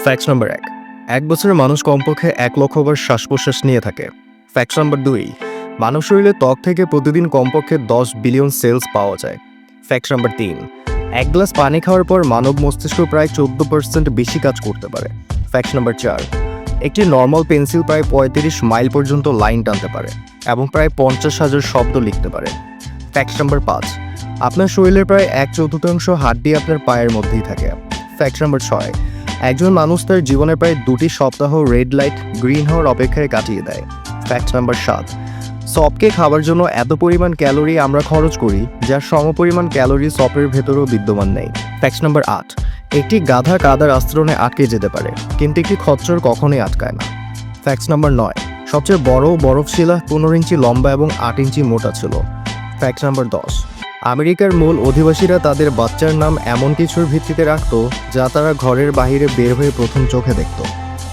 Fact number 1, এক বছরে মানুষ কমপক্ষে 1 লক্ষ বার শ্বাস-প্রশ্বাস নিয়ে থাকে। ফ্যাক্ট নাম্বার 2, মানব শরীরে ত্বক থেকে প্রতিদিন কমপক্ষে 10 বিলিয়ন সেলস পাওয়া যায়। ফ্যাক্ট নাম্বার 3, 1 গ্লাস পানি খাওয়ার পর মানব মস্তিষ্ক প্রায় 14% বেশি কাজ করতে পারে। ফ্যাক্ট নাম্বার 4, একটি নর্মাল পেন্সিল প্রায় 35 মাইল পর্যন্ত লাইন টানতে পারে এবং প্রায় 50,000 শব্দ লিখতে পারে। ফ্যাক্ট নাম্বার 5, আপনার শরীরের প্রায় 1/4 হাড্ডি আপনার পায়ের মধ্যেই থাকে। ফ্যাক্ট নাম্বার 6, একজন মানুষ তার জীবনে প্রায় 2টি সপ্তাহ রেড লাইট গ্রিন হওয়ার অপেক্ষায় কাটিয়ে দেয়। ফ্যাক্ট নাম্বার 7, সপকে খাবার জন্য এত পরিমাণ ক্যালোরি আমরা খরচ করি যার সমপরিমাণ ক্যালোরি সপের ভেতরেও বিদ্যমান নেই। ফ্যাক্ট নাম্বার 8, একটি গাধা কাদার আস্তরণে আটকে যেতে পারে কিন্তু একটি খচ্চর কখনোই আটকায় না। ফ্যাক্ট নাম্বার 9, সবচেয়ে বড় বরফশিলা 15 ইঞ্চি লম্বা এবং 8 ইঞ্চি মোটা ছিল। ফ্যাক্ট নাম্বার 10, আমেরিকার মূল অধিবাসীরা তাদের বাচ্চার নাম এমন কিছুর ভিত্তিতে রাখত যা তারা ঘরের বাইরে বের হয়ে প্রথম চোখে দেখত।